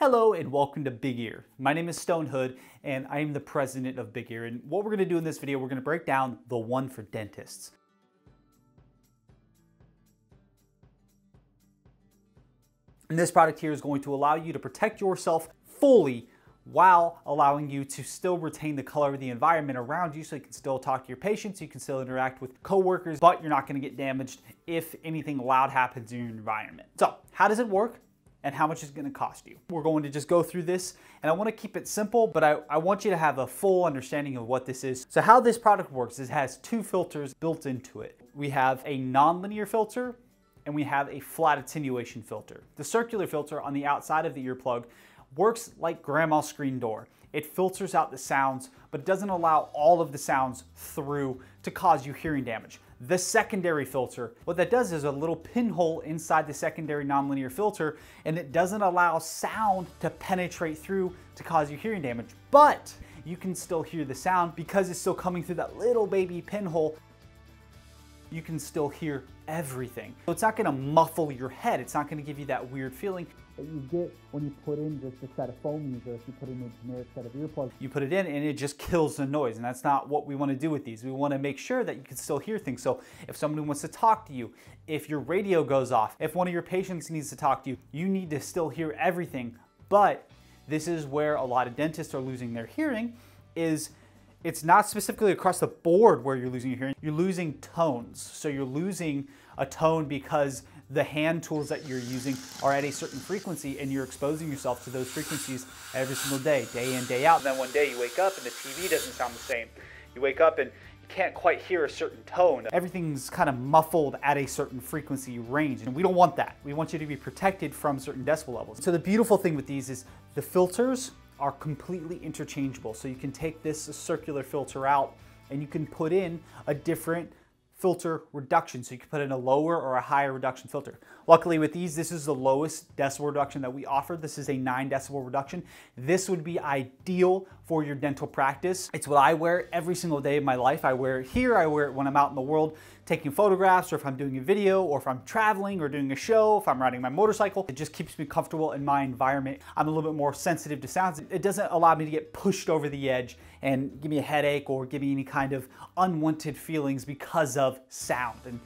Hello and welcome to Big Ear. My name is Stone Hood and I am the president of Big Ear. And what we're going to do in this video, we're going to break down the one for dentists. And this product here is going to allow you to protect yourself fully while allowing you to still retain the color of the environment around you, so you can still talk to your patients, you can still interact with coworkers, but you're not going to get damaged if anything loud happens in your environment. So how does it work? And how much is it going to cost you? We're going to just go through this, and I want to keep it simple, but I want you to have a full understanding of what this is. So how this product works is it has two filters built into it. We have a nonlinear filter and we have a flat attenuation filter. The circular filter on the outside of the earplug works like grandma's screen door. It filters out the sounds, but it doesn't allow all of the sounds through to cause you hearing damage. The secondary filter, what that does is a little pinhole inside the secondary nonlinear filter, and it doesn't allow sound to penetrate through to cause you hearing damage, but you can still hear the sound because it's still coming through that little baby pinhole. You can still hear everything. So it's not gonna muffle your head. It's not gonna give you that weird feeling that you get when you put in just a set of foam user. If you put in a generic set of earplugs, you put it in and it just kills the noise, and that's not what we want to do with these. We want to make sure that you can still hear things. So if somebody wants to talk to you, if your radio goes off, if one of your patients needs to talk to you, you need to still hear everything. But this is where a lot of dentists are losing their hearing. It's not specifically across the board where you're losing your hearing. You're losing tones. So you're losing a tone because the hand tools that you're using are at a certain frequency, and you're exposing yourself to those frequencies every single day in, day out. And then one day you wake up and the TV doesn't sound the same. You wake up and you can't quite hear a certain tone. Everything's kind of muffled at a certain frequency range, and we don't want that. We want you to be protected from certain decibel levels. So the beautiful thing with these is the filters are completely interchangeable. So you can take this circular filter out and you can put in a different filter reduction. So you can put in a lower or a higher reduction filter. Luckily with these, this is the lowest decibel reduction that we offer. This is a 9 decibel reduction. This would be ideal for your dental practice. It's what I wear every single day of my life. I wear it here, I wear it when I'm out in the world taking photographs, or if I'm doing a video, or if I'm traveling or doing a show, if I'm riding my motorcycle. It just keeps me comfortable in my environment. I'm a little bit more sensitive to sounds. It doesn't allow me to get pushed over the edge and give me a headache or give me any kind of unwanted feelings because of sound. And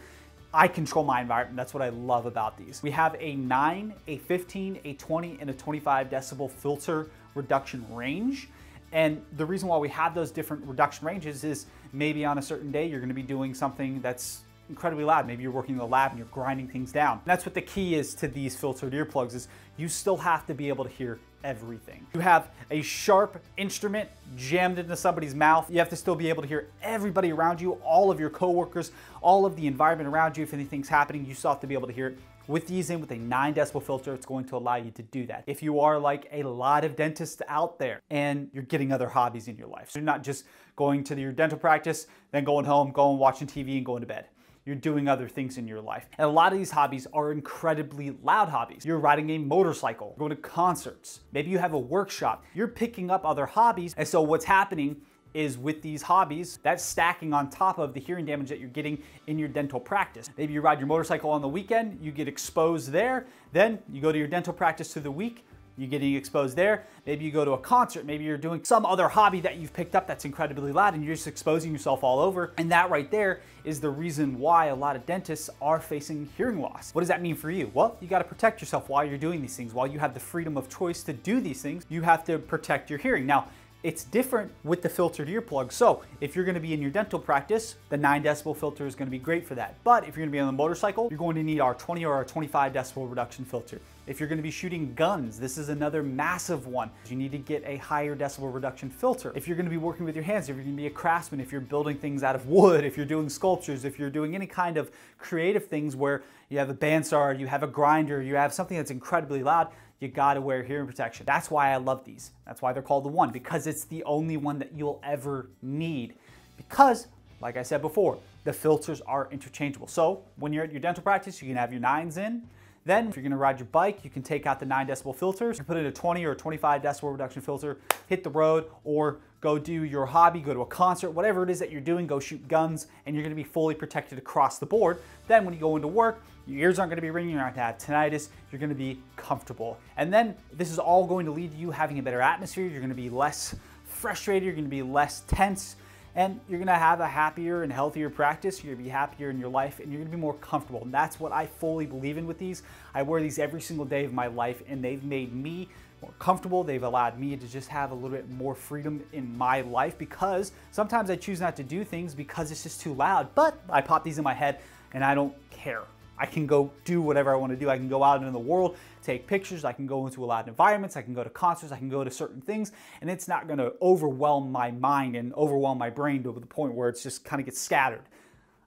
I control my environment. That's what I love about these. We have a 9, a 15, a 20, and a 25 decibel filter reduction range. And the reason why we have those different reduction ranges is maybe on a certain day you're going to be doing something that's incredibly loud. Maybe you're working in the lab and you're grinding things down. And that's what the key is to these filtered earplugs, is you still have to be able to hear everything. You have a sharp instrument jammed into somebody's mouth. You have to still be able to hear everybody around you, all of your coworkers, all of the environment around you. If anything's happening, you still have to be able to hear it. With these in with a 9 decibel filter, it's going to allow you to do that. If you are like a lot of dentists out there and you're getting other hobbies in your life, so you're not just going to your dental practice, then going home, going watching TV and going to bed. You're doing other things in your life. And a lot of these hobbies are incredibly loud hobbies. You're riding a motorcycle, going to concerts. Maybe you have a workshop. You're picking up other hobbies. And so what's happening is with these hobbies, that's stacking on top of the hearing damage that you're getting in your dental practice. Maybe you ride your motorcycle on the weekend, you get exposed there. Then you go to your dental practice through the week, you're getting exposed there. Maybe you go to a concert, maybe you're doing some other hobby that you've picked up that's incredibly loud, and you're just exposing yourself all over. And that right there is the reason why a lot of dentists are facing hearing loss. What does that mean for you? Well, you got to protect yourself while you're doing these things. While you have the freedom of choice to do these things, you have to protect your hearing. Now, it's different with the filtered earplug. So if you're going to be in your dental practice, the 9 decibel filter is going to be great for that. But if you're going to be on the motorcycle, you're going to need our 20 or our 25 decibel reduction filter. If you're going to be shooting guns, this is another massive one. You need to get a higher decibel reduction filter. If you're going to be working with your hands, if you're going to be a craftsman, if you're building things out of wood, if you're doing sculptures, if you're doing any kind of creative things where you have a bandsaw, you have a grinder, you have something that's incredibly loud, you gotta wear hearing protection. That's why I love these. That's why they're called the One, because it's the only one that you'll ever need. Because, like I said before, the filters are interchangeable. So when you're at your dental practice, you can have your 9s in. Then if you're gonna ride your bike, you can take out the 9 decibel filters, you put in a 20 or 25 decibel reduction filter, hit the road, or go do your hobby, go to a concert, whatever it is that you're doing, go shoot guns, and you're gonna be fully protected across the board. Then when you go into work, your ears aren't gonna be ringing, you're not gonna have tinnitus, you're gonna be comfortable. And then this is all going to lead to you having a better atmosphere, you're gonna be less frustrated, you're gonna be less tense, and you're gonna have a happier and healthier practice, you're gonna be happier in your life, and you're gonna be more comfortable. And that's what I fully believe in with these. I wear these every single day of my life, and they've made me more comfortable. They've allowed me to just have a little bit more freedom in my life, because sometimes I choose not to do things because it's just too loud, but I pop these in my head and I don't care. I can go do whatever I want to do. I can go out into the world, take pictures, I can go into loud environments, I can go to concerts, I can go to certain things, and it's not going to overwhelm my mind and overwhelm my brain to the point where it's just kind of gets scattered.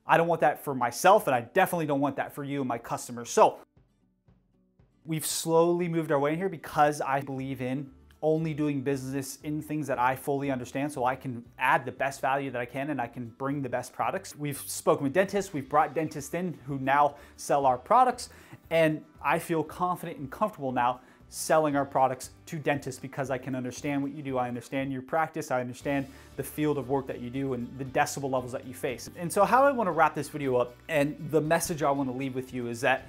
I don't want that for myself, and I definitely don't want that for you and my customers. So we've slowly moved our way in here because I believe in only doing business in things that I fully understand, so I can add the best value that I can and I can bring the best products. We've spoken with dentists, we've brought dentists in who now sell our products, and I feel confident and comfortable now selling our products to dentists because I can understand what you do, I understand your practice, I understand the field of work that you do and the decibel levels that you face. And so how I want to wrap this video up, and the message I want to leave with you, is that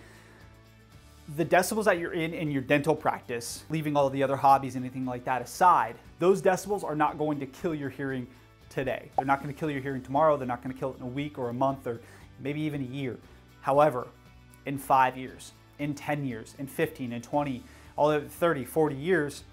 the decibels that you're in your dental practice, leaving all the other hobbies, anything like that aside, those decibels are not going to kill your hearing today. They're not going to kill your hearing tomorrow. They're not going to kill it in a week or a month or maybe even a year. However, in 5 years, in 10 years, in 15, in 20, all the 30, 40 years,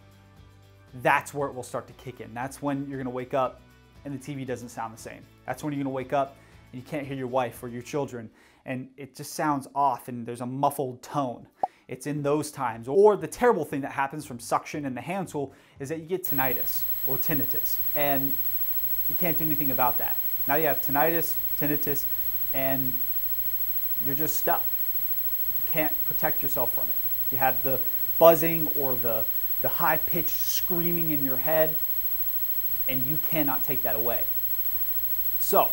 that's where it will start to kick in. That's when you're going to wake up and the TV doesn't sound the same. That's when you're going to wake up and you can't hear your wife or your children, and it just sounds off and there's a muffled tone. It's in those times. Or the terrible thing that happens from suction and the hand tool is that you get tinnitus or tinnitus, and you can't do anything about that. Now you have tinnitus, and you're just stuck. You can't protect yourself from it. You have the buzzing or the high-pitched screaming in your head, and you cannot take that away. So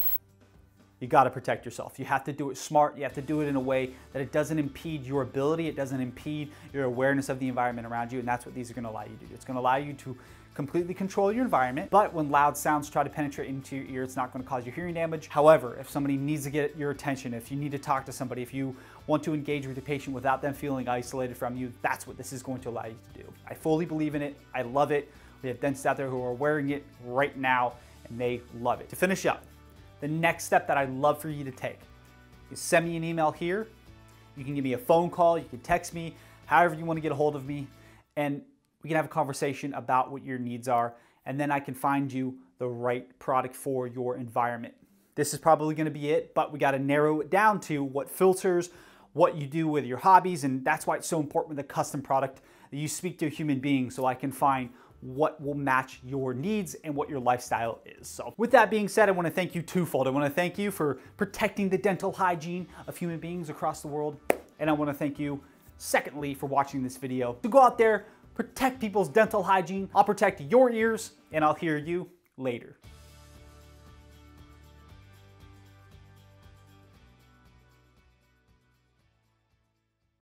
you got to protect yourself. You have to do it smart. You have to do it in a way that it doesn't impede your ability. It doesn't impede your awareness of the environment around you. And that's what these are going to allow you to do. It's going to allow you to completely control your environment. But when loud sounds try to penetrate into your ear, it's not going to cause you hearing damage. However, if somebody needs to get your attention, if you need to talk to somebody, if you want to engage with your patient without them feeling isolated from you, that's what this is going to allow you to do. I fully believe in it. I love it. We have dentists out there who are wearing it right now, and they love it. To finish up, the next step that I'd love for you to take is send me an email here. You can give me a phone call, you can text me, however you want to get a hold of me, and we can have a conversation about what your needs are, and then I can find you the right product for your environment. This is probably going to be it, but we got to narrow it down to what filters, what you do with your hobbies, and that's why it's so important with a custom product that you speak to a human being so I can find what will match your needs and what your lifestyle is. So with that being said, I want to thank you twofold. I want to thank you for protecting the dental hygiene of human beings across the world. And I want to thank you, secondly, for watching this video. So go out there, protect people's dental hygiene. I'll protect your ears, and I'll hear you later.